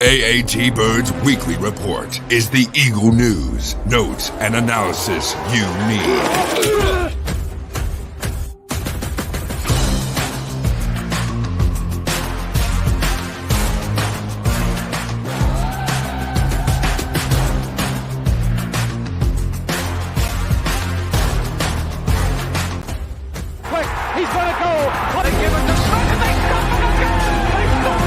AATBirds Weekly Report is the Eagle news, notes, and analysis you need.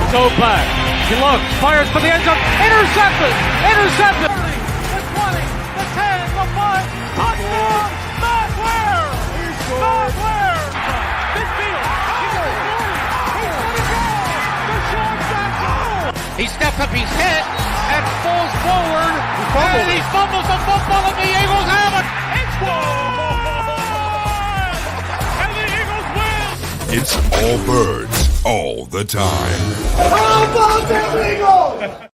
Go back. He looks, fires for the end zone. Intercepted. The 20, the 10, the 5. Touchdown. Matt Ware. Midfield. He's going to go. Deshaun Jackson. He steps up, he's hit, and falls forward. And he fumbles the football, and the Eagles have it. It's one. And the Eagles win. It's all birds. All the time. How about them Eagles?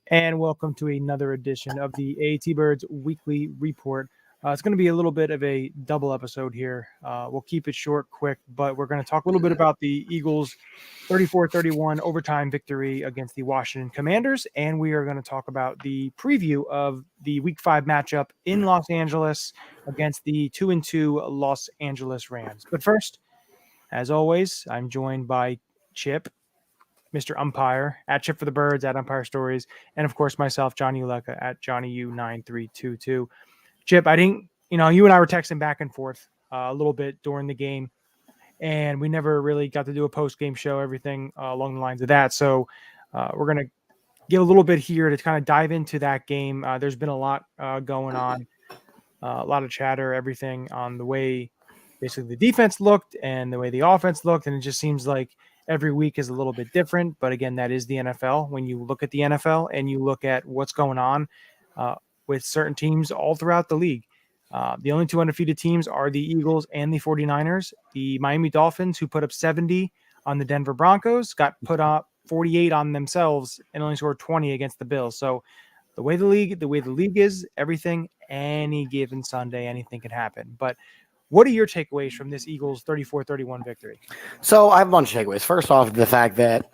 And welcome to another edition of the AATBirds Weekly Report. It's going to be a little bit of a double episode here. We'll keep it short, quick, but we're going to talk a little bit about the Eagles' 34-31 overtime victory against the Washington Commanders, and we are going to talk about the preview of the Week 5 matchup in Los Angeles against the 2-2 Los Angeles Rams. But first, as always, I'm joined by Chip, Mr. Umpire, at Chip for the Birds, at Umpire Stories, and of course myself, Johnny Ulecka, at JohnnyU9322. Chip, you and I were texting back and forth a little bit during the game, and we never really got to do a post-game show, everything along the lines of that. So we're going to get a little bit here to kind of dive into that game. There's been a lot going on, a lot of chatter, everything on the way basically the defense looked and the way the offense looked. And it just seems like every week is a little bit different. But again, that is the NFL. When you look at the NFL and you look at what's going on with certain teams all throughout the league, the only two undefeated teams are the Eagles and the 49ers. The Miami Dolphins, who put up 70 on the Denver Broncos, got put up 48 on themselves and only scored 20 against the Bills. So the way the league is, everything, any given Sunday, anything can happen. But what are your takeaways from this Eagles 34-31 victory? So I have a bunch of takeaways. First off, the fact that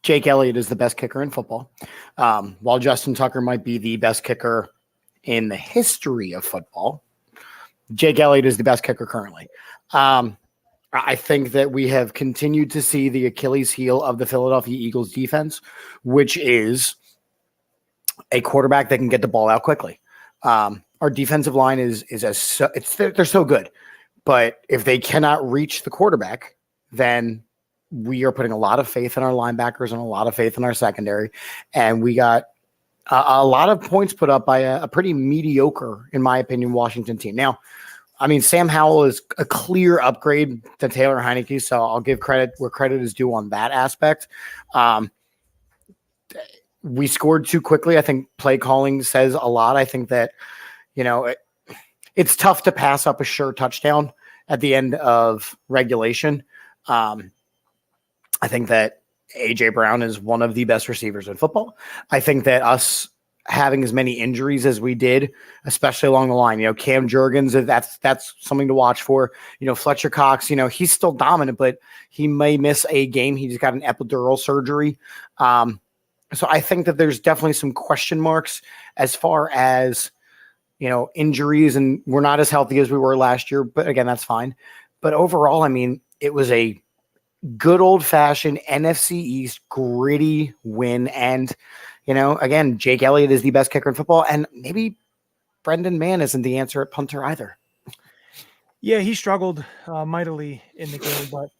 Jake Elliott is the best kicker in football, while Justin Tucker might be the best kicker in the history of football. Jake Elliott is the best kicker currently. I think that we have continued to see the Achilles heel of the Philadelphia Eagles defense, which is a quarterback that can get the ball out quickly. Our defensive line they're so good, but if they cannot reach the quarterback, then we are putting a lot of faith in our linebackers and a lot of faith in our secondary. And we got a lot of points put up by a pretty mediocre, in my opinion, Washington team. Now, I mean, Sam Howell is a clear upgrade to Taylor Heineke, so I'll give credit where credit is due on that aspect. We scored too quickly. I think play calling says a lot. I think that, it's tough to pass up a sure touchdown at the end of regulation. I think that A.J. Brown is one of the best receivers in football. I think that us having as many injuries as we did, especially along the line, Cam Jurgens, that's something to watch for. Fletcher Cox, he's still dominant, but he may miss a game. He's got an epidural surgery. So I think that there's definitely some question marks as far as, injuries, and we're not as healthy as we were last year, but again, that's fine. But overall, I mean, it was a good old-fashioned NFC East gritty win. And, again, Jake Elliott is the best kicker in football, and maybe Brendan Mann isn't the answer at punter either. Yeah, he struggled mightily in the game, but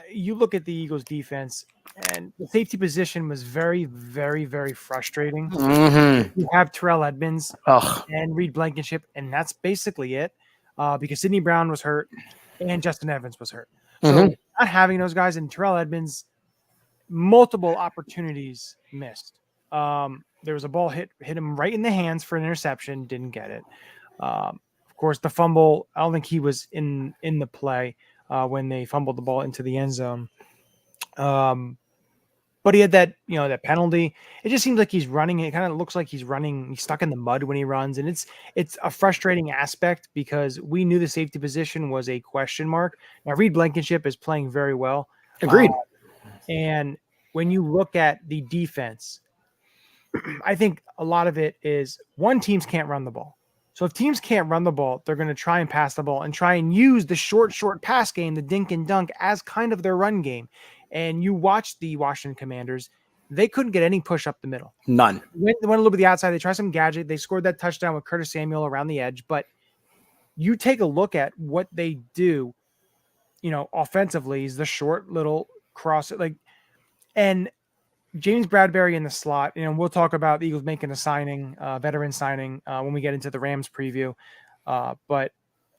you look at the Eagles defense, and the safety position was very, very, very frustrating. Mm-hmm. You have Terrell Edmonds and Reed Blankenship, and that's basically it, because Sidney Brown was hurt and Justin Evans was hurt. So not having those guys, and Terrell Edmonds, multiple opportunities missed. There was a ball hit him right in the hands for an interception, didn't get it. Of course, the fumble, I don't think he was in the play when they fumbled the ball into the end zone. But he had that, that penalty. It just seems like he's running. It kind of looks like he's running. He's stuck in the mud when he runs. And it's a frustrating aspect because we knew the safety position was a question mark. Now, Reed Blankenship is playing very well. Agreed. And when you look at the defense, I think a lot of it is teams can't run the ball. So if teams can't run the ball, they're going to try and pass the ball and try and use the short pass game, the dink and dunk, as kind of their run game. And you watch the Washington Commanders, they couldn't get any push up the middle. None. Went a little bit the outside. They tried some gadget. They scored that touchdown with Curtis Samuel around the edge. But you take a look at what they do, offensively is the short little cross. And James Bradbury in the slot, we'll talk about the Eagles making a signing, veteran signing, when we get into the Rams preview. But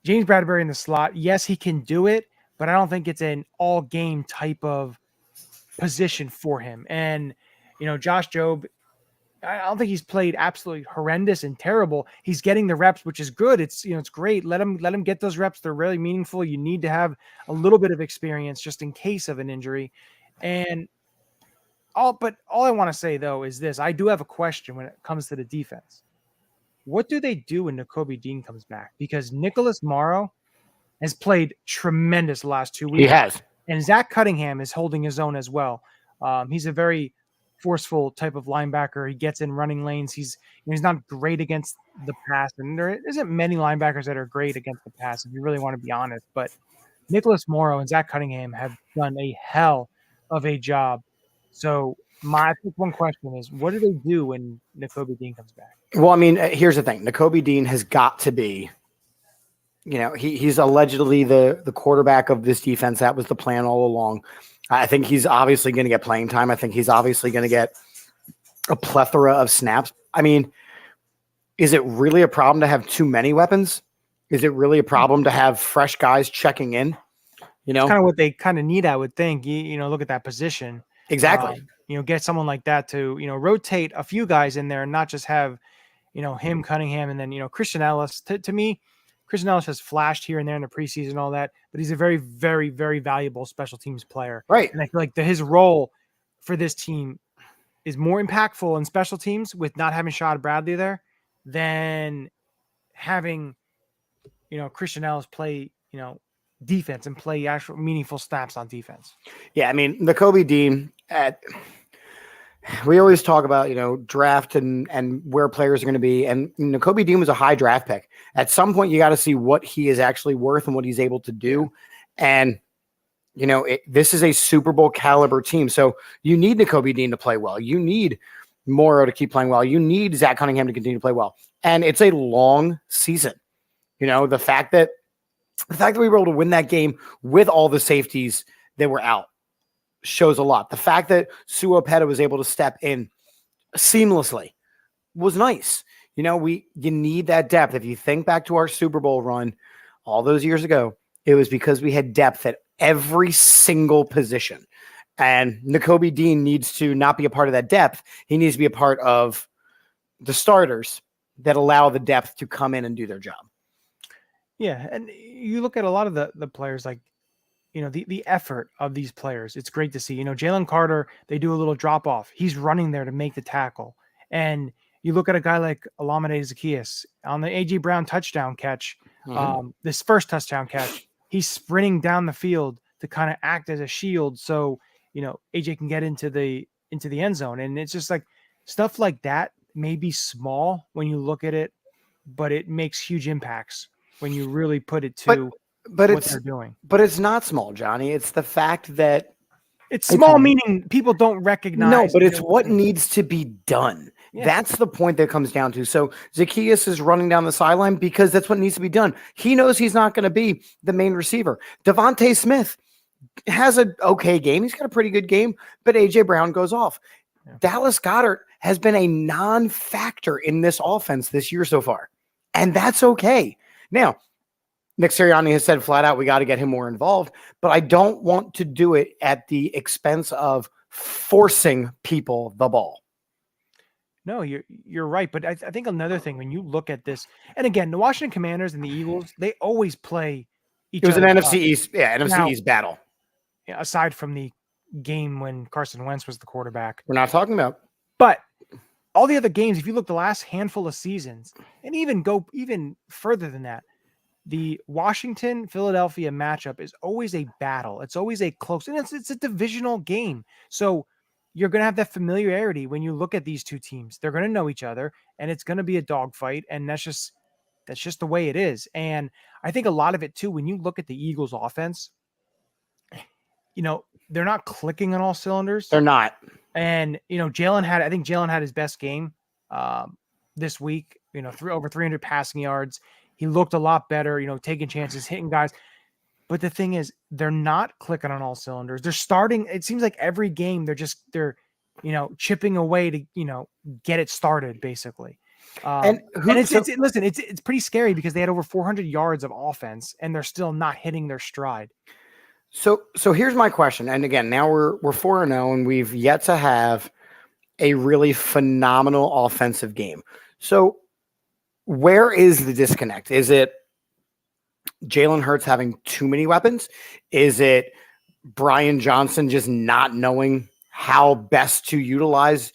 James Bradbury in the slot, yes, he can do it, but I don't think it's an all game type of position for him. And, Josh Jobe, I don't think he's played absolutely horrendous and terrible. He's getting the reps, which is good. It's, it's great. Let him get those reps. They're really meaningful. You need to have a little bit of experience just in case of an injury. And all I want to say though is this: I do have a question when it comes to the defense. What do they do when Nakobe Dean comes back? Because Nicholas Morrow has played tremendous the last 2 weeks. He has. And Zach Cunningham is holding his own as well. He's a very forceful type of linebacker. He gets in running lanes. He's not great against the pass, and there isn't many linebackers that are great against the pass, if you really want to be honest. But Nicholas Morrow and Zach Cunningham have done a hell of a job. So I think one question is, what do they do when Nakobe Dean comes back? Well, I mean, here's the thing. Nakobe Dean has got to be, he's allegedly the quarterback of this defense. That was the plan all along. I think he's obviously going to get playing time. I think he's obviously going to get a plethora of snaps. I mean, is it really a problem to have too many weapons? Is it really a problem to have fresh guys checking in? It's kind of what they kind of need, I would think. Look at that position. Exactly. Get someone like that to, rotate a few guys in there and not just have, him, Cunningham, and then, Christian Ellis. To me, Christian Ellis has flashed here and there in the preseason and all that, but he's a very, very, very valuable special teams player. Right. And I feel like his role for this team is more impactful in special teams with not having Shad Bradley there than having, Christian Ellis play, defense and play actual meaningful snaps on defense. Yeah. I mean, Nakobe Dean we always talk about, draft and where players are going to be. And Nakobe Dean was a high draft pick. At some point, you got to see what he is actually worth and what he's able to do. And, this is a Super Bowl caliber team. So you need Nakobe Dean to play well. You need Morrow to keep playing well. You need Zach Cunningham to continue to play well. And it's a long season. The fact that we were able to win that game with all the safeties that were out shows a lot. The fact that Suopeta was able to step in seamlessly was nice. You need that depth. If you think back to our Super Bowl run all those years ago, it was because we had depth at every single position. And Nakobe Dean needs to not be a part of that depth. He needs to be a part of the starters that allow the depth to come in and do their job. Yeah. And you look at a lot of the players, like, the effort of these players. It's great to see. Jalen Carter, they do a little drop off. He's running there to make the tackle. And you look at a guy like Olamide Zaccheaus on the A.J. Brown touchdown catch, this first touchdown catch, he's sprinting down the field to kind of act as a shield so, A.J. can get into the end zone. And it's just like stuff like that may be small when you look at it, but it makes huge impacts when you really put it to what they're doing. But it's not small, Johnny. It's the fact that it's small, meaning people don't recognize. No, but it's what needs to be done. Yeah. That's the point that comes down to. So Zaccheaus is running down the sideline because that's what needs to be done. He knows he's not going to be the main receiver. Devontae Smith has an okay game. He's got a pretty good game, but A.J. Brown goes off. Yeah. Dallas Goedert has been a non-factor in this offense this year so far, and that's okay. Now, Nick Sirianni has said flat out, we got to get him more involved, but I don't want to do it at the expense of forcing people the ball. No, you're right. But I think another thing, when you look at this, and again, the Washington Commanders and the Eagles, they always play each other. It was an NFC East, NFC East battle. Aside from the game when Carson Wentz was the quarterback. We're not talking about. But all the other games, if you look the last handful of seasons, and even go even further than that, the Washington-Philadelphia matchup is always a battle. It's always a close, and it's a divisional game. So you're going to have that familiarity when you look at these two teams. They're going to know each other, and it's going to be a dogfight, and that's just the way it is. And I think a lot of it too, when you look at the Eagles offense, they're not clicking on all cylinders. They're not. And, Jalen had his best game this week, over 300 passing yards. He looked a lot better, taking chances, hitting guys. But the thing is, they're not clicking on all cylinders. They're starting. It seems like every game they're chipping away to, get it started basically. It's pretty scary because they had over 400 yards of offense and they're still not hitting their stride. So here's my question. And again, now we're 4-0 and we've yet to have a really phenomenal offensive game. So where is the disconnect? Is it Jalen Hurts having too many weapons? Is it Brian Johnson just not knowing how best to utilize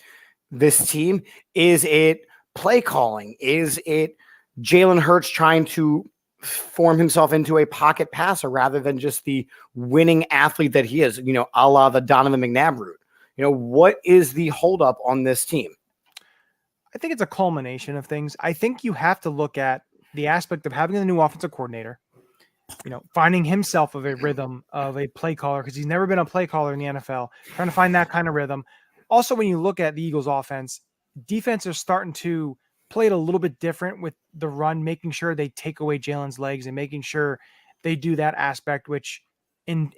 this team? Is it play calling? Is it Jalen Hurts trying to form himself into a pocket passer rather than just the winning athlete that he is, a la the Donovan McNabb route? What is the holdup on this team? I think it's a culmination of things. I think you have to look at the aspect of having a new offensive coordinator, finding himself of a rhythm of a play caller, because he's never been a play caller in the NFL, trying to find that kind of rhythm. Also, when you look at the Eagles offense, defense is starting to play it a little bit different with the run, making sure they take away Jalen's legs and making sure they do that aspect, which in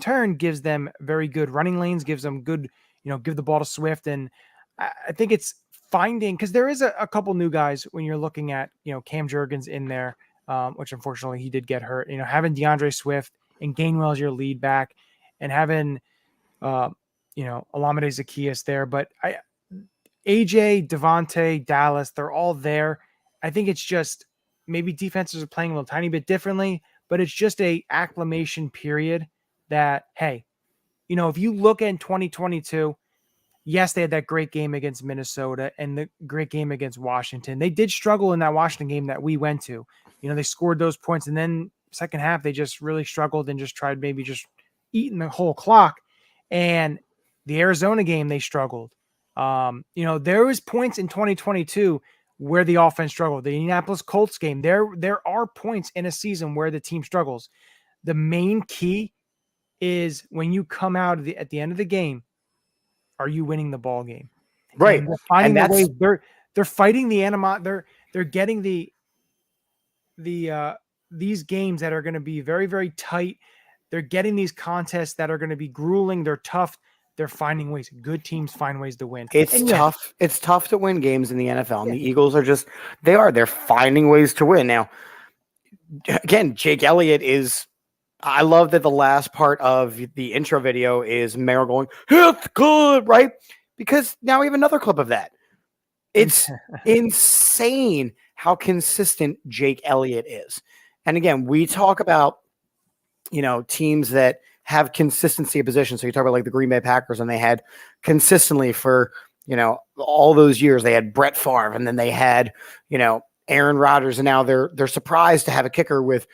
turn gives them very good running lanes, gives them good, give the ball to Swift. And I think it's finding, because there is a couple new guys when you're looking at, Cam Jurgens in there, which unfortunately he did get hurt, having DeAndre Swift and Gainwell as your lead back and having, Olamide Zaccheaus there. But AJ, Devontae, Dallas, they're all there. I think it's just maybe defenses are playing a little tiny bit differently, but it's just a acclimation period that, hey, if you look at 2022, yes, they had that great game against Minnesota and the great game against Washington. They did struggle in that Washington game that we went to. They scored those points, and then second half, they just really struggled and just tried maybe just eating the whole clock. And the Arizona game, they struggled. There was points in 2022 where the offense struggled. The Indianapolis Colts game, there are points in a season where the team struggles. The main key is when you come out at the end of the game, are you winning the ball game? Right. And they're finding the ways. They're fighting the they're getting these games that are going to be very, very tight. They're getting these contests that are going to be grueling. They're tough. They're finding ways. Good teams find ways to win. It's tough. It's tough to win games in the NFL. And the Eagles are they're finding ways to win. Now, again, Jake Elliott I love that the last part of the intro video is Merrill going, "It's good," right? Because now we have another clip of that. It's insane how consistent Jake Elliott is. And again, we talk about, teams that have consistency of position. So you talk about like the Green Bay Packers, and they had consistently for, all those years. They had Brett Favre, and then they had, Aaron Rodgers, and now they're surprised to have a kicker with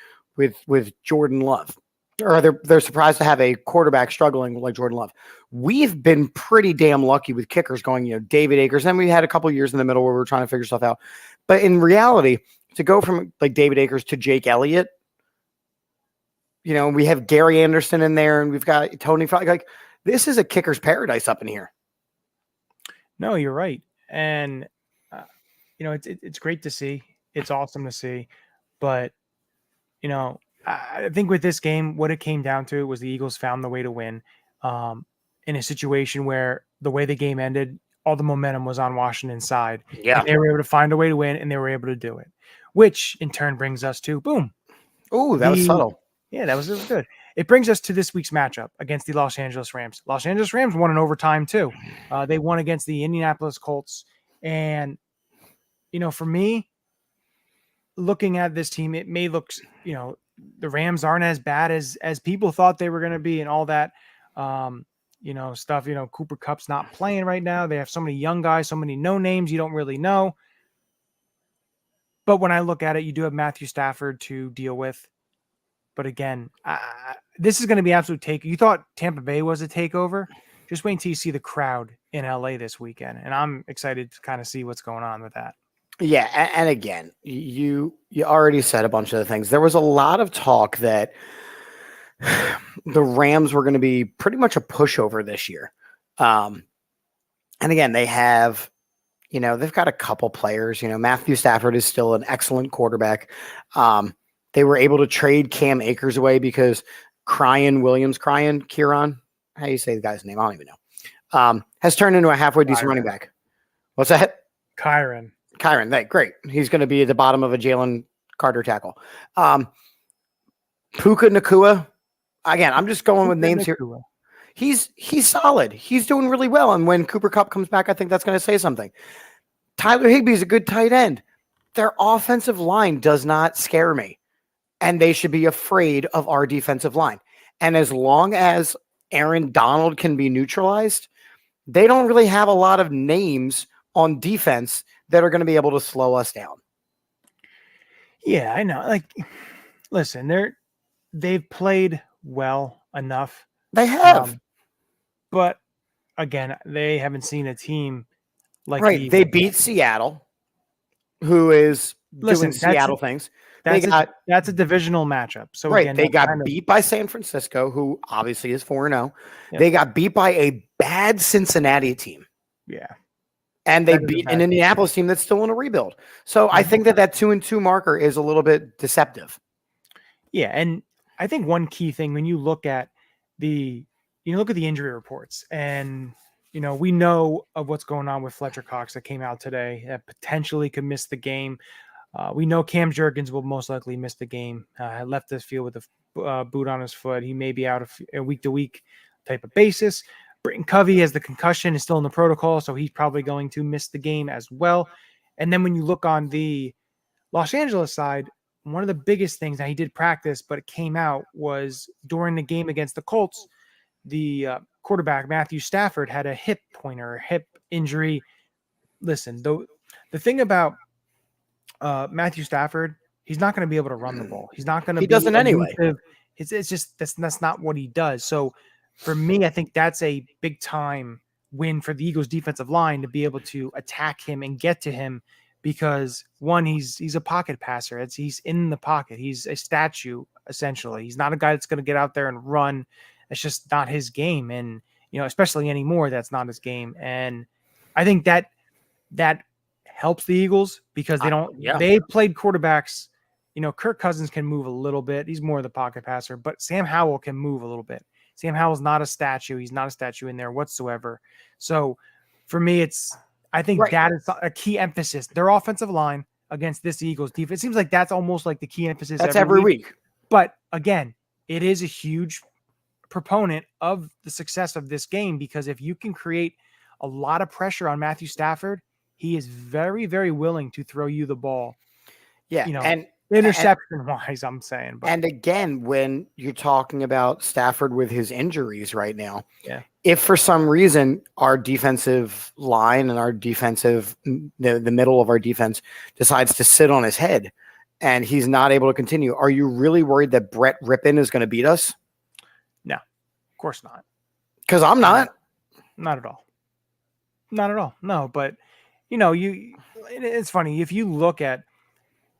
Jordan Love, or they're surprised to have a quarterback struggling like Jordan Love. We've been pretty damn lucky with kickers going, David Akers. And we had a couple years in the middle where we were trying to figure stuff out. But in reality, to go from like David Akers to Jake Elliott, we have Gary Anderson in there, and we've got Tony. Like, this is a kicker's paradise up in here. No, you're right. And, it's great to see. It's awesome to see. But, I think with this game, what it came down to was the Eagles found the way to win in a situation where the way the game ended, all the momentum was on Washington's side. Yeah. And they were able to find a way to win, and they were able to do it, which in turn brings us to boom. Oh, that was subtle. Yeah, that was good. It brings us to this week's matchup against the Los Angeles Rams. Los Angeles Rams won in overtime too. They won against the Indianapolis Colts. And, for me, looking at this team, it may look, the Rams aren't as bad as people thought they were going to be and all that, stuff. Cooper Kupp's not playing right now. They have so many young guys, so many no names you don't really know. But when I look at it, you do have Matthew Stafford to deal with. But again, this is going to be absolute take. You thought Tampa Bay was a takeover. just wait until you see the crowd in LA this weekend. And I'm excited to kind of see what's going on with that. Yeah. And again, you already said a bunch of the things. There was a lot of talk that the Rams were going to be pretty much a pushover this year. And again, they have, they've got a couple players. Matthew Stafford is still an excellent quarterback. They were able to trade Cam Akers away because Kieran, how do you say the guy's name? I don't even know. Has turned into a halfway decent running back. What's that? Kyron, great. He's going to be at the bottom of a Jalen Carter tackle. Puka Nakua. Again, I'm just going with names here. He's solid. He's doing really well. And when Cooper Kupp comes back, I think that's going to say something. Tyler Higbee is a good tight end. Their offensive line does not scare me. And they should be afraid of our defensive line. And as long as Aaron Donald can be neutralized, they don't really have a lot of names on defense that are going to be able to slow us down. Yeah, I know. Like, listen, they've played well enough. They have. But again, they haven't seen a team like right. They beat Seattle, who is doing Seattle things. That's a divisional matchup. So right, again, they got beat by San Francisco, who obviously is 4-0. Yep. They got beat by a bad Cincinnati team. Yeah. And they beat an Indianapolis team that's still in a rebuild. So I think that 2-2 marker is a little bit deceptive. Yeah, and I think one key thing when you look at the injury reports, and we know of what's going on with Fletcher Cox that came out today that potentially could miss the game. We know Cam Jurgens will most likely miss the game. Left the field with a boot on his foot. He may be out a week-to-week type of basis. Britton Covey has the concussion, is still in the protocol, so he's probably going to miss the game as well. And then when you look on the Los Angeles side, one of the biggest things, now he did practice, but it came out, was during the game against the Colts, the quarterback, Matthew Stafford, had a hip injury. Listen, the thing about Matthew Stafford, he's not going to be able to run the ball. He's not going to. He doesn't anyway. It's just that's not what he does. So for me, I think that's a big time win for the Eagles defensive line to be able to attack him and get to him, because one, he's a pocket passer. He's in the pocket. He's a statue essentially. He's not a guy that's going to get out there and run. It's just not his game, and especially anymore, that's not his game. And I think that helps the Eagles because they played quarterbacks. Kirk Cousins can move a little bit. He's more of the pocket passer, but Sam Howell can move a little bit. Sam Howell's not a statue. He's not a statue in there whatsoever. So for me, I think that is a key emphasis. Their offensive line against this Eagles defense. It seems like that's almost like the key emphasis. That's every week. But again, it is a huge proponent of the success of this game, because if you can create a lot of pressure on Matthew Stafford, he is very, very willing to throw you the ball. Yeah. And interception wise, I'm saying. But. And again, when you're talking about Stafford with his injuries right now, if for some reason our defensive line and our defensive, the middle of our defense decides to sit on his head and he's not able to continue, are you really worried that Brett Rippon is going to beat us? No, of course not. Because I'm not. Not at all. Not at all. No, but it's funny if you look at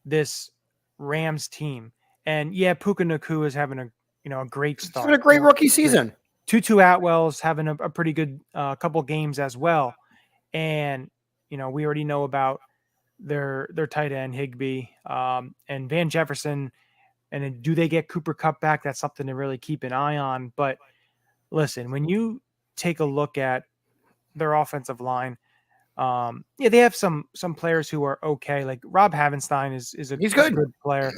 this Rams team, and Puka Nakua is having a great start. It's been a great rookie season. Tutu Atwell's having a pretty good couple games as well, and we already know about their tight end Higbee and Van Jefferson. And then do they get Cooper Kupp back? That's something to really keep an eye on. But listen, when you take a look at their offensive line, they have some players who are okay. Like Rob Havenstein is a good player.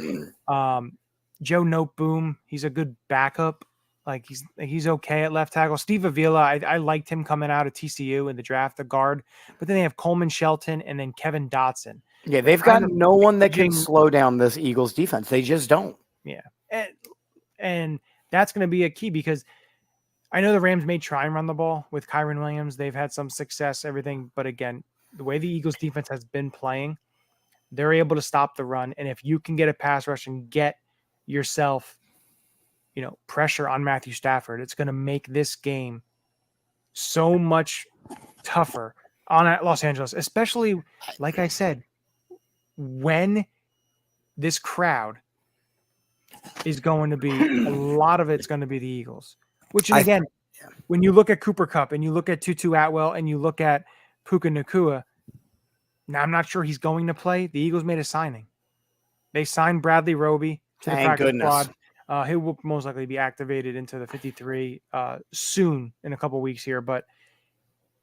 Joe Noteboom, he's a good backup. Like he's okay at left tackle. Steve Avila, I liked him coming out of TCU in the draft, the guard. But then they have Coleman Shelton and then Kevin Dotson. Yeah, they've got no one that can slow down this Eagles defense. They just don't. Yeah, and that's going to be a key, because I know the Rams may try and run the ball with Kyren Williams. They've had some success, everything. But again, the way the Eagles defense has been playing, they're able to stop the run. And if you can get a pass rush and get yourself, pressure on Matthew Stafford, it's going to make this game so much tougher on Los Angeles, especially, like I said, when this crowd is going to be, a lot of it's going to be the Eagles. Which, and again, when you look at Cooper Kupp and you look at Tutu Atwell and you look at Puka Nakua, now I'm not sure he's going to play. The Eagles made a signing. They signed Bradley Roby to the practice squad. He will most likely be activated into the 53 soon in a couple weeks here, but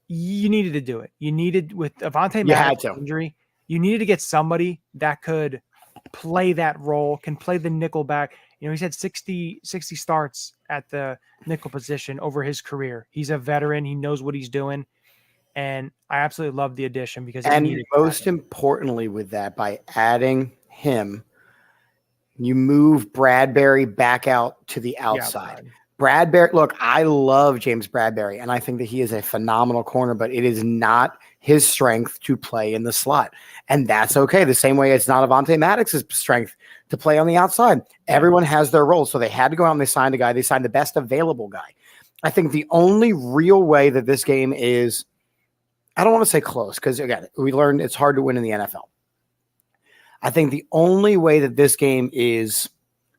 you needed to do it. You needed, with Avonte Maddox's injury, you needed to get somebody that could play that role, can play the nickel back. You know, he's had 60 starts at the nickel position over his career. He's a veteran. He knows what he's doing. And I absolutely love the addition because most importantly with that, by adding him, you move Bradbury back out to the outside. Bradbury, look, I love James Bradbury, and I think that he is a phenomenal corner, but it is not his strength to play in the slot. And that's okay. The same way it's not Avonte Maddox's strength to play on the outside. Everyone has their role. So they had to go out and they signed a guy. They signed the best available guy. I think the only real way that this game is, I don't want to say close, because again, we learned it's hard to win in the NFL. I think the only way that this game is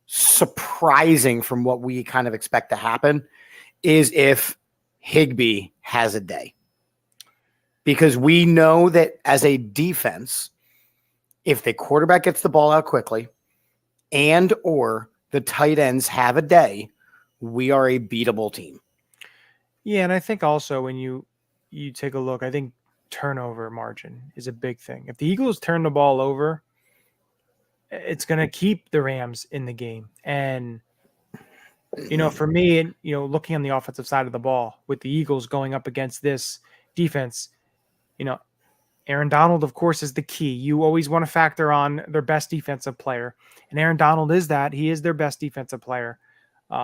surprising from what we kind of expect to happen is if Higbee has a day. Because we know that as a defense, if the quarterback gets the ball out quickly and or the tight ends have a day, we are a beatable team. Yeah, and I think also when you take a look, I think turnover margin is a big thing. If the Eagles turn the ball over, it's going to keep the Rams in the game. And, you know, for me, you know, looking on the offensive side of the ball with the Eagles going up against this defense, you know, Aaron Donald, of course, is the key. You always want to factor on their best defensive player. And Aaron Donald is that. He is their best defensive player. You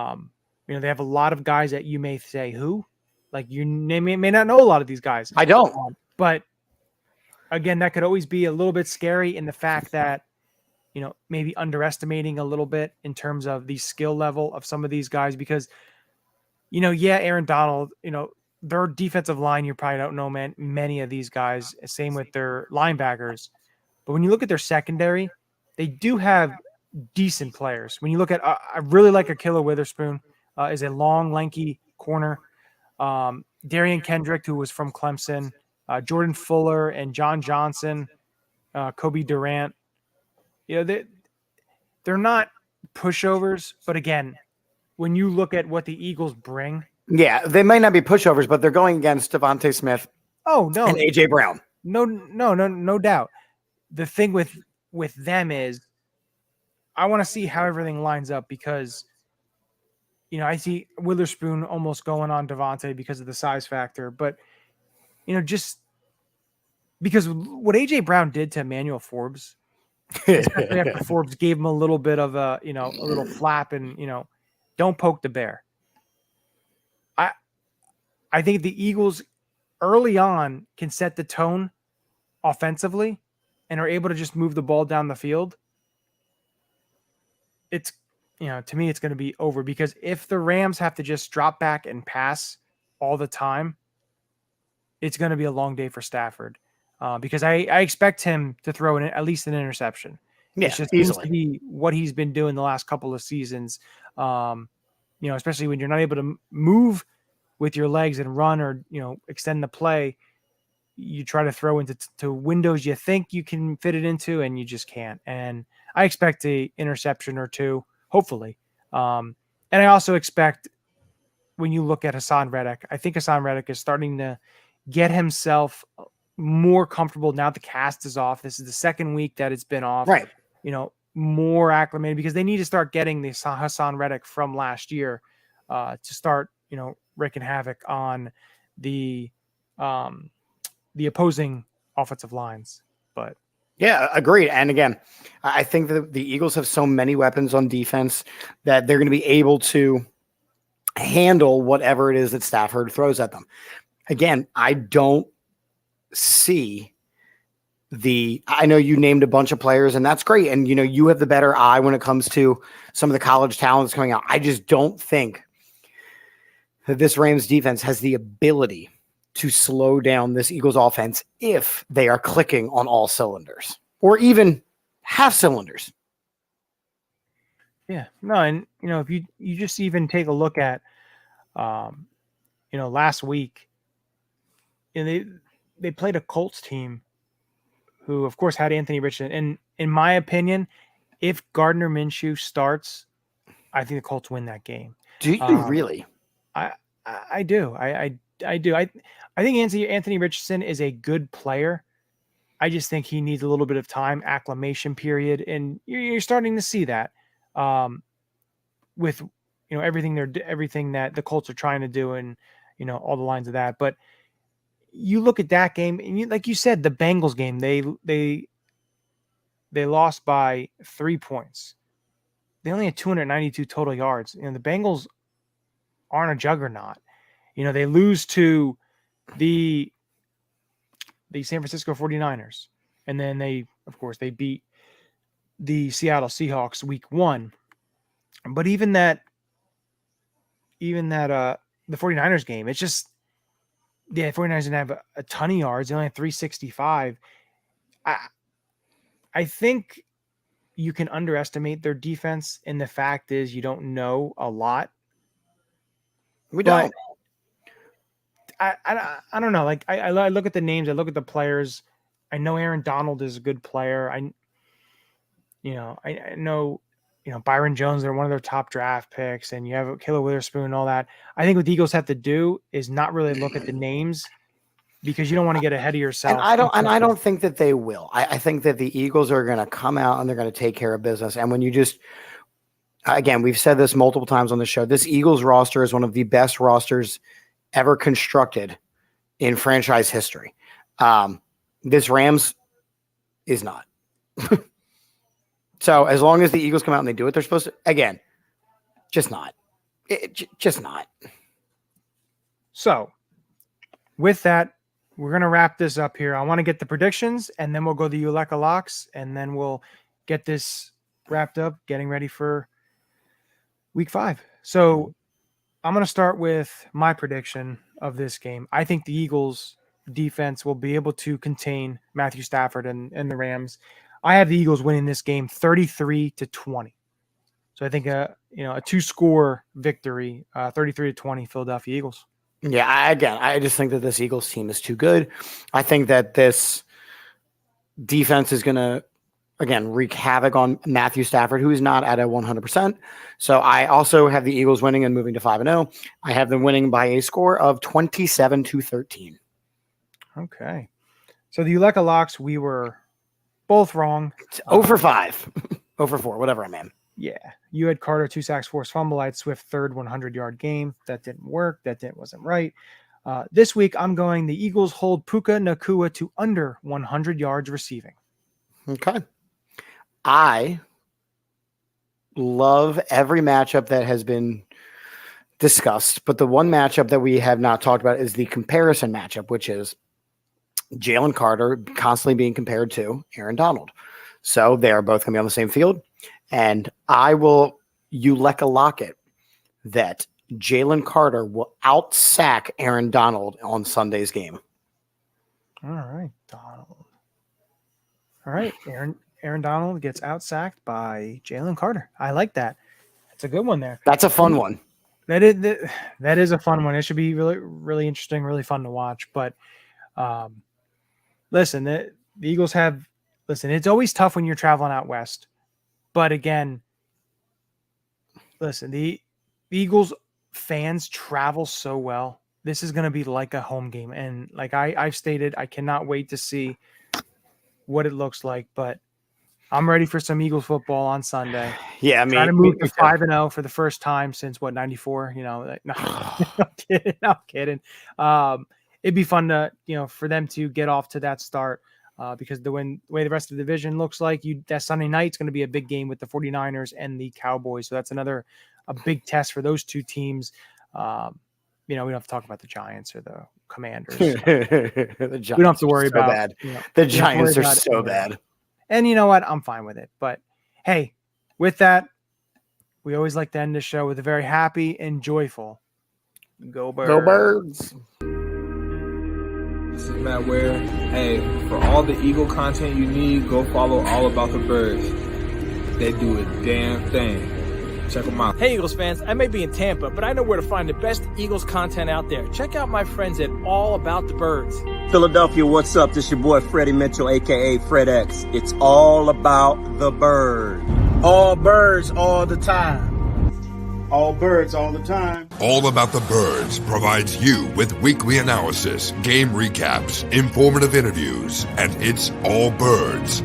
know, they have a lot of guys that you may say, who? Like, you may not know a lot of these guys. I don't. But, again, that could always be a little bit scary in the fact that, you know, maybe underestimating a little bit in terms of the skill level of some of these guys because, you know, yeah, Aaron Donald, you know, their defensive line, you probably don't know many of these guys. Same with their linebackers. But when you look at their secondary, they do have decent players. When you look at, I really like Akilla Witherspoon, is a long, lanky corner. Darian Kendrick, who was from Clemson, Jordan Fuller and John Johnson, Kobe Durant. You know, they're not pushovers, but again, when you look at what the Eagles bring. Yeah, they may not be pushovers, but they're going against Devontae Smith. Oh, no. And A.J. Brown. No doubt. The thing with them is I want to see how everything lines up because, you know, I see Witherspoon almost going on Devontae because of the size factor, but, you know, just because what A.J. Brown did to Emmanuel Forbes, especially after Forbes gave him a little bit of a, you know, a little flap and, you know, don't poke the bear. I think the Eagles early on can set the tone offensively and are able to just move the ball down the field. It's, you know, to me, it's going to be over because if the Rams have to just drop back and pass all the time, it's going to be a long day for Stafford because I expect him to throw at least an interception. Yeah, it's just easily. seems to be what he's been doing the last couple of seasons. You know, especially when you're not able to move with your legs and run or, you know, extend the play, you try to throw into windows you think you can fit it into, and you just can't. And I expect an interception or two, hopefully. And I also expect when you look at Hassan Reddick, I think Hassan Reddick is starting to get himself more comfortable now. The cast is off. This is the second week that it's been off. Right. You know, more acclimated because they need to start getting the Hassan Reddick from last year to start, you know, wreaking havoc on the opposing offensive lines. But yeah, agreed. And again, I think that the Eagles have so many weapons on defense that they're going to be able to handle whatever it is that Stafford throws at them. Again, I don't see I know you named a bunch of players and that's great. And, you know, you have the better eye when it comes to some of the college talents coming out. I just don't think that this Rams defense has the ability to slow down this Eagles offense if they are clicking on all cylinders or even half cylinders. Yeah, no, and if you just even take a look at, last week, and they played a Colts team who, of course, had Anthony Richardson. And in my opinion, if Gardner Minshew starts, I think the Colts win that game. Do you really? I do. I do. I think Anthony Richardson is a good player. I just think he needs a little bit of time, acclimation period, and you're starting to see that with everything that the Colts are trying to do, and all the lines of that. But you look at that game, and like you said, the Bengals game, they lost by 3 points. They only had 292 total yards. The Bengals aren't a juggernaut. They lose to the San Francisco 49ers. And then they beat the Seattle Seahawks week 1. But even that the 49ers game, it's just, the 49ers didn't have a ton of yards. They only had 365. I think you can underestimate their defense, and the fact is you don't know a lot. We don't. I don't know. Like I look at the names, I look at the players. I know Aaron Donald is a good player. I know Byron Jones, they're one of their top draft picks, and you have Caleb Witherspoon and all that. I think what the Eagles have to do is not really look at the names, because you don't want to get ahead of yourself. And I don't think that they will. I think that the Eagles are going to come out and they're going to take care of business. And when you just, again, we've said this multiple times on the show, this Eagles roster is one of the best rosters ever constructed in franchise history. This Rams is not. So as long as the Eagles come out and they do what they're supposed to, again, just not. Just not. So with that, we're going to wrap this up here. I want to get the predictions, and then we'll go the Ulecka Locks, and then we'll get this wrapped up, getting ready for week 5. So I'm going to start with my prediction of this game. I think the Eagles defense will be able to contain Matthew Stafford and the Rams. I have the Eagles winning this game 33-20. So I think a 2-score victory, 33-20, Philadelphia Eagles. Yeah, I just think that this Eagles team is too good. I think that this defense is going to, again, wreak havoc on Matthew Stafford, who is not at a 100%. So I also have the Eagles winning and moving to 5-0. I have them winning by a score of 27-13. Okay. So the Ulecka Locks, we were both wrong. 0-5. 0-4, whatever I'm in. Yeah. You had Carter, 2 sacks, forced fumble. I had Swift, third 100-yard game. That didn't work. Wasn't right. This week, I'm going the Eagles hold Puka Nakua to under 100 yards receiving. Okay. I love every matchup that has been discussed, but the one matchup that we have not talked about is the comparison matchup, which is Jalen Carter constantly being compared to Aaron Donald. So they are both going to be on the same field. And I will Ulecka lock it that Jalen Carter will out-sack Aaron Donald on Sunday's game. All right, Donald. All right, Aaron Donald gets out-sacked by Jalen Carter. I like that. That's a good one there. That's a fun one. That is a fun one. It should be really, really interesting, really fun to watch. But listen, the Eagles have – listen, it's always tough when you're traveling out west. But again, listen, the Eagles fans travel so well. This is going to be like a home game. And like I've stated, I cannot wait to see what it looks like. But I'm ready for some Eagles football on Sunday. Yeah, I mean, trying to move to 5-0 for the first time since 94. No, I'm kidding. It'd be fun to for them to get off to that start. Because the way the rest of the division looks like, that Sunday night is going to be a big game with the 49ers and the Cowboys. So that's a big test for those two teams. We don't have to talk about the Giants or the Commanders. The Giants we don't have to worry about bad. The Giants are so bad. And you know what? I'm fine with it. But hey, with that, we always like to end the show with a very happy and joyful Go Birds. Go Birds. This is Matt Ware. Hey, for all the Eagle content you need, go follow All About the Birds. They do a damn thing. Check them out. Hey, Eagles fans, I may be in Tampa, but I know where to find the best Eagles content out there. Check out my friends at All About the Birds. Philadelphia, what's up? This your boy Freddie Mitchell, a.k.a. Fred X. It's all about the bird. All birds all the time. All birds all the time. All About the Birds provides you with weekly analysis, game recaps, informative interviews, and it's all birds.